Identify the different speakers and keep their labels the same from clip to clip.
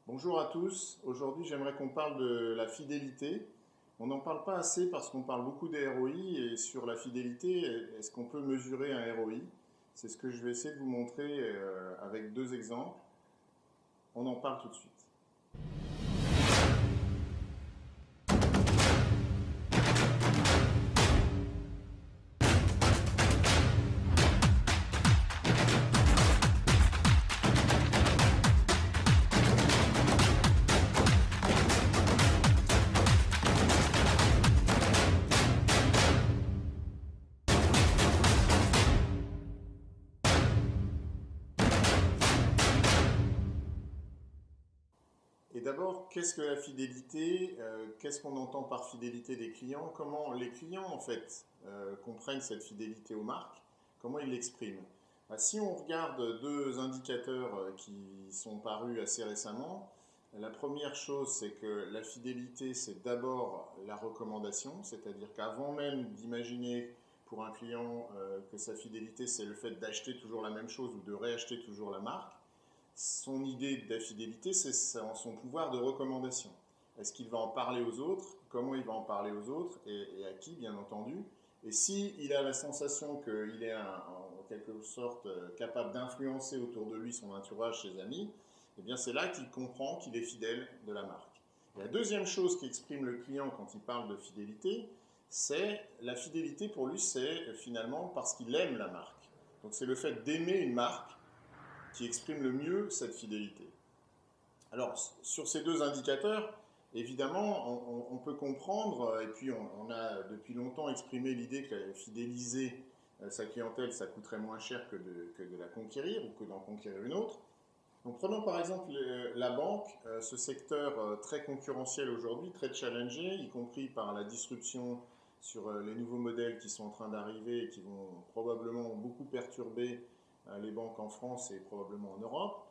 Speaker 1: Bonjour à tous, aujourd'hui j'aimerais qu'on parle de la fidélité. On n'en parle pas assez parce qu'on parle beaucoup des ROI et sur la fidélité, est-ce qu'on peut mesurer un ROI? C'est ce que je vais essayer de vous montrer avec deux exemples. On en parle tout de suite. Et d'abord, qu'est-ce que la fidélité? Qu'est-ce qu'on entend par fidélité des clients? Comment les clients, en fait, comprennent cette fidélité aux marques? Comment ils l'expriment? Si on regarde deux indicateurs qui sont parus assez récemment, la première chose, c'est que la fidélité, c'est d'abord la recommandation, c'est-à-dire qu'avant même d'imaginer pour un client que sa fidélité, c'est le fait d'acheter toujours la même chose ou de réacheter toujours la marque, son idée de la fidélité, c'est son pouvoir de recommandation. Est-ce qu'il va en parler aux autres? Comment il va en parler aux autres? Et à qui, bien entendu? Et s'il a la sensation qu'il est en quelque sorte capable d'influencer autour de lui son entourage, ses amis, eh bien c'est là qu'il comprend qu'il est fidèle de la marque. Et la deuxième chose qui exprime le client quand il parle de fidélité, c'est la fidélité pour lui, c'est finalement parce qu'il aime la marque. Donc c'est le fait d'aimer une marque qui exprime le mieux cette fidélité. Alors, sur ces deux indicateurs, évidemment, on peut comprendre, et puis on a depuis longtemps exprimé l'idée que fidéliser sa clientèle, ça coûterait moins cher que de la conquérir ou que d'en conquérir une autre. Donc, prenons par exemple la banque, ce secteur très concurrentiel aujourd'hui, très challengé, y compris par la disruption sur les nouveaux modèles qui sont en train d'arriver et qui vont probablement beaucoup perturber les banques en France et probablement en Europe.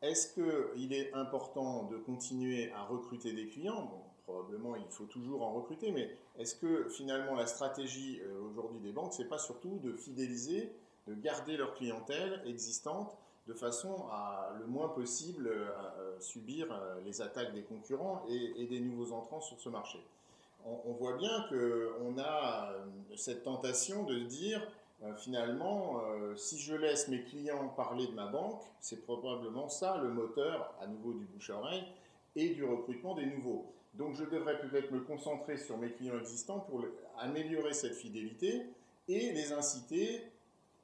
Speaker 1: Est-ce qu'il est important de continuer à recruter des clients? Bon, probablement il faut toujours en recruter, mais est-ce que finalement la stratégie aujourd'hui des banques, c'est pas surtout de fidéliser, de garder leur clientèle existante de façon à le moins possible subir les attaques des concurrents et des nouveaux entrants sur ce marché? On voit bien qu'on a cette tentation de dire finalement, si je laisse mes clients parler de ma banque, c'est probablement ça le moteur à nouveau du bouche à oreille et du recrutement des nouveaux. Donc je devrais peut-être me concentrer sur mes clients existants pour améliorer cette fidélité et les inciter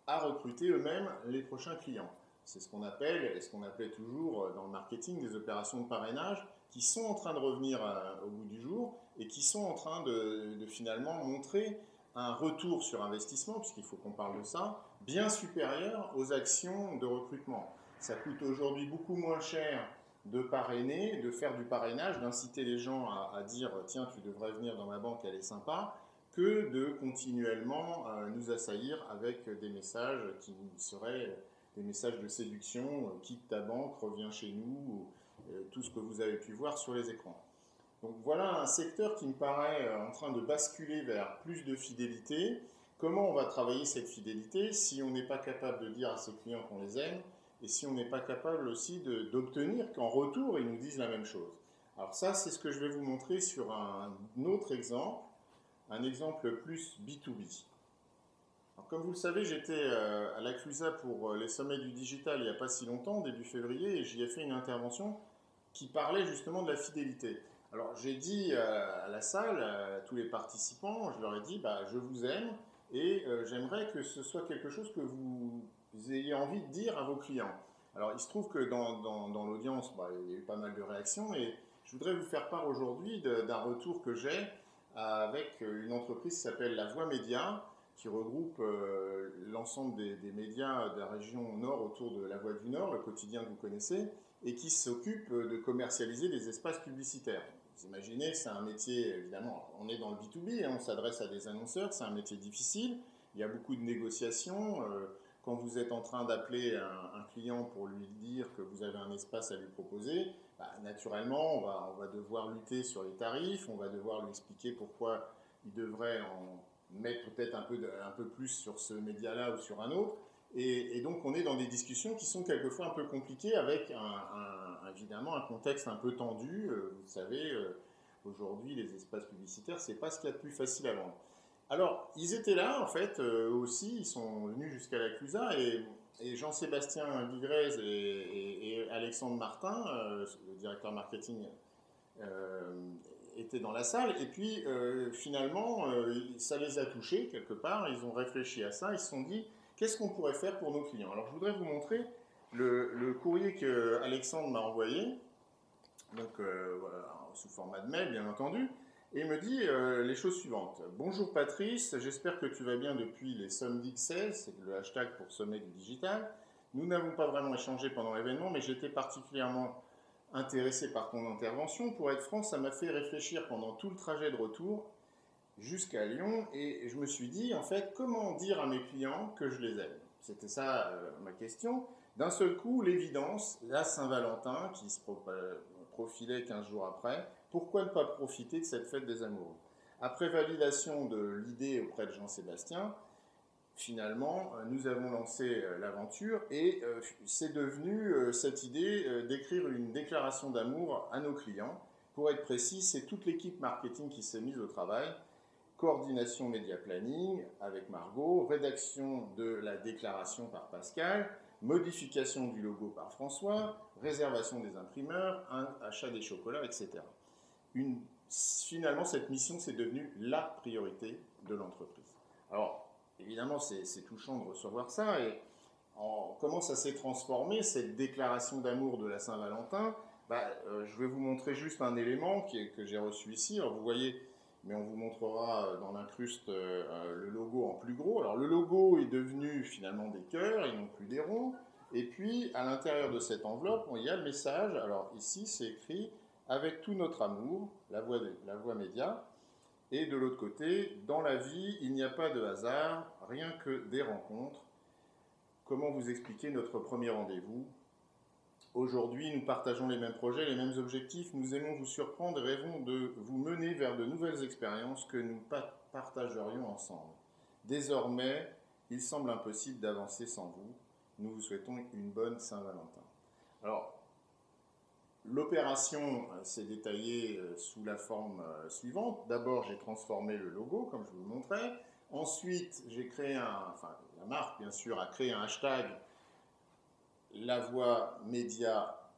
Speaker 1: à recruter eux-mêmes les prochains clients. C'est ce qu'on appelle, et ce qu'on appelait toujours dans le marketing, des opérations de parrainage qui sont en train de revenir au bout du jour et qui sont en train de finalement montrer un retour sur investissement, puisqu'il faut qu'on parle de ça, bien supérieur aux actions de recrutement. Ça coûte aujourd'hui beaucoup moins cher de parrainer, de faire du parrainage, d'inciter les gens à dire tiens, tu devrais venir dans ma banque, elle est sympa, que de continuellement nous assaillir avec des messages qui seraient des messages de séduction, quitte ta banque, reviens chez nous, tout ce que vous avez pu voir sur les écrans. Donc voilà un secteur qui me paraît en train de basculer vers plus de fidélité. Comment on va travailler cette fidélité si on n'est pas capable de dire à ses clients qu'on les aime et si on n'est pas capable aussi d'obtenir qu'en retour, ils nous disent la même chose? Alors ça, c'est ce que je vais vous montrer sur un autre exemple, un exemple plus B2B. Alors, comme vous le savez, j'étais à l'Aclusa pour les sommets du digital il n'y a pas si longtemps, début février, et j'y ai fait une intervention qui parlait justement de la fidélité. Alors j'ai dit à la salle, à tous les participants, je leur ai dit, bah, je vous aime et j'aimerais que ce soit quelque chose que vous ayez envie de dire à vos clients. Alors il se trouve que dans l'audience, bah, il y a eu pas mal de réactions et je voudrais vous faire part aujourd'hui d'un retour que j'ai avec une entreprise qui s'appelle La Voix Média, qui regroupe l'ensemble des médias de la région nord autour de La Voix du Nord, le quotidien que vous connaissez, et qui s'occupe de commercialiser des espaces publicitaires. Vous imaginez, c'est un métier, évidemment, on est dans le B2B, hein, on s'adresse à des annonceurs, c'est un métier difficile, il y a beaucoup de négociations. Quand vous êtes en train d'appeler un client pour lui dire que vous avez un espace à lui proposer, bah, naturellement, on va devoir lutter sur les tarifs, on va devoir lui expliquer pourquoi il devrait en mettre peut-être un peu plus sur ce média-là ou sur un autre. Et donc on est dans des discussions qui sont quelquefois un peu compliquées avec un évidemment un contexte un peu tendu. Vous savez, aujourd'hui, les espaces publicitaires, c'est pas ce qu'il y a de plus facile à vendre. Alors, ils étaient là, en fait, aussi, ils sont venus jusqu'à la Clusa, et Jean-Sébastien Vigrez et Alexandre Martin, le directeur marketing, euh, étaient dans la salle, et puis finalement, ça les a touchés quelque part, ils ont réfléchi à ça, ils se sont dit, qu'est-ce qu'on pourrait faire pour nos clients? Alors, je voudrais vous montrer le courrier que Alexandre m'a envoyé, donc voilà, sous format de mail, bien entendu. Et il me dit les choses suivantes. Bonjour Patrice, j'espère que tu vas bien depuis les Somdix 16, c'est le hashtag pour Sommet du Digital. Nous n'avons pas vraiment échangé pendant l'événement, mais j'étais particulièrement intéressé par ton intervention. Pour être franc, ça m'a fait réfléchir pendant tout le trajet de retour jusqu'à Lyon, et je me suis dit, en fait, comment dire à mes clients que je les aime? C'était ça ma question. D'un seul coup, l'évidence, la Saint-Valentin, qui se profilait 15 jours après, pourquoi ne pas profiter de cette fête des amoureux? Après validation de l'idée auprès de Jean-Sébastien, finalement, nous avons lancé l'aventure, et c'est devenu cette idée d'écrire une déclaration d'amour à nos clients. Pour être précis, c'est toute l'équipe marketing qui s'est mise au travail. Coordination média planning avec Margot, rédaction de la déclaration par Pascal, modification du logo par François, réservation des imprimeurs, achat des chocolats, etc. Finalement, cette mission, c'est devenu la priorité de l'entreprise. Alors, évidemment, c'est touchant de recevoir ça, et comment ça s'est transformé, cette déclaration d'amour de la Saint-Valentin? Je vais vous montrer juste un élément que j'ai reçu ici. Alors, vous voyez, mais on vous montrera dans l'incruste le logo en plus gros. Alors, le logo est devenu finalement des cœurs et non plus des ronds. Et puis, à l'intérieur de cette enveloppe, il y a le message. Alors, ici, c'est écrit « Avec tout notre amour, la voix média ». Et de l'autre côté, dans la vie, il n'y a pas de hasard, rien que des rencontres. Comment vous expliquer notre premier rendez-vous? Aujourd'hui, nous partageons les mêmes projets, les mêmes objectifs, nous aimons vous surprendre et rêvons de vous mener vers de nouvelles expériences que nous partagerions ensemble. Désormais, il semble impossible d'avancer sans vous. Nous vous souhaitons une bonne Saint-Valentin. Alors, l'opération s'est détaillée sous la forme suivante. D'abord, j'ai transformé le logo, comme je vous le montrais. Ensuite, la marque, bien sûr, a créé un hashtag La Voix média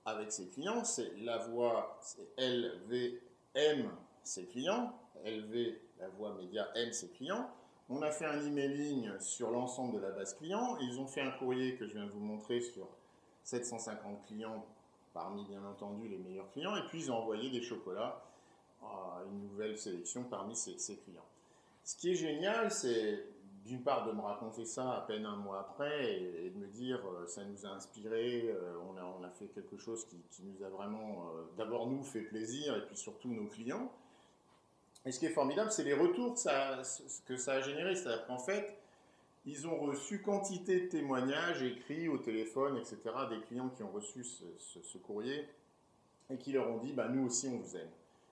Speaker 1: avec ses clients. C'est La Voix, c'est LVM ses clients. LV, La Voix média aime ses clients. On a fait un emailing sur l'ensemble de la base client. Ils ont fait un courrier que je viens de vous montrer sur 750 clients, parmi bien entendu les meilleurs clients. Et puis ils ont envoyé des chocolats à une nouvelle sélection parmi ces clients. Ce qui est génial, c'est d'une part de me raconter ça à peine un mois après, et de me dire ça nous a inspiré, on a fait quelque chose qui nous a vraiment, d'abord nous, fait plaisir, et puis surtout nos clients. Et ce qui est formidable, c'est les retours que ça a généré. C'est-à-dire qu'en fait, ils ont reçu quantité de témoignages écrits au téléphone, etc., des clients qui ont reçu ce courrier et qui leur ont dit nous aussi on vous aime.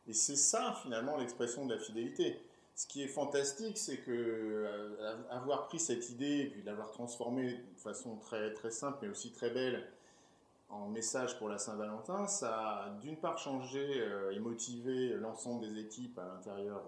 Speaker 1: Et c'est ça finalement l'expression de la fidélité. Ce qui est fantastique, c'est que avoir pris cette idée et puis l'avoir transformée de façon très, très simple mais aussi très belle en message pour la Saint-Valentin, ça a d'une part changé et motivé l'ensemble des équipes à l'intérieur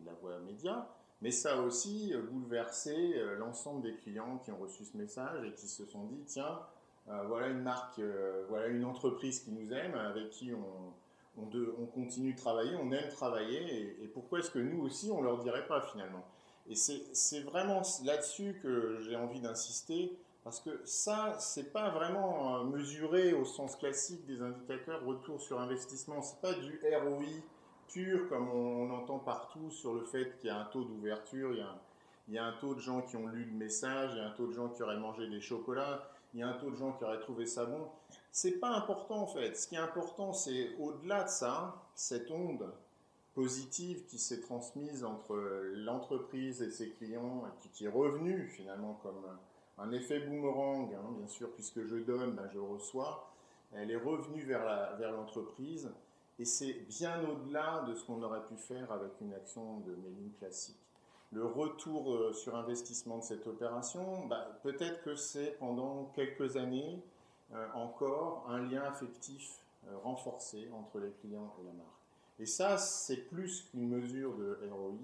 Speaker 1: de la Voix média, mais ça a aussi bouleversé l'ensemble des clients qui ont reçu ce message et qui se sont dit tiens, voilà une marque, voilà une entreprise qui nous aime, avec qui on continue de travailler, on aime travailler, et pourquoi est-ce que nous aussi on ne leur dirait pas finalement? Et c'est vraiment là-dessus que j'ai envie d'insister, parce que ça, c'est pas vraiment mesuré au sens classique des indicateurs retour sur investissement, c'est pas du ROI pur comme on entend partout sur le fait qu'il y a un taux d'ouverture, il y a un taux de gens qui ont lu le message, il y a un taux de gens qui auraient mangé des chocolats, il y a un taux de gens qui auraient trouvé ça bon. C'est pas important en fait. Ce qui est important, c'est au-delà de ça, cette onde positive qui s'est transmise entre l'entreprise et ses clients, et qui est revenue finalement comme un effet boomerang, bien sûr, puisque je donne, je reçois. Elle est revenue vers l'entreprise, et c'est bien au-delà de ce qu'on aurait pu faire avec une action de mailing classique. Le retour sur investissement de cette opération, peut-être que c'est pendant quelques années, encore un lien affectif renforcé entre les clients et la marque. Et ça, c'est plus qu'une mesure de ROI,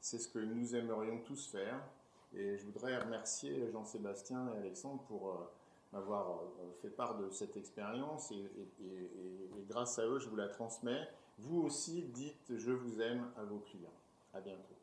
Speaker 1: c'est ce que nous aimerions tous faire. Et je voudrais remercier Jean-Sébastien et Alexandre pour m'avoir fait part de cette expérience et grâce à eux, je vous la transmets. Vous aussi, dites « je vous aime » à vos clients. À bientôt.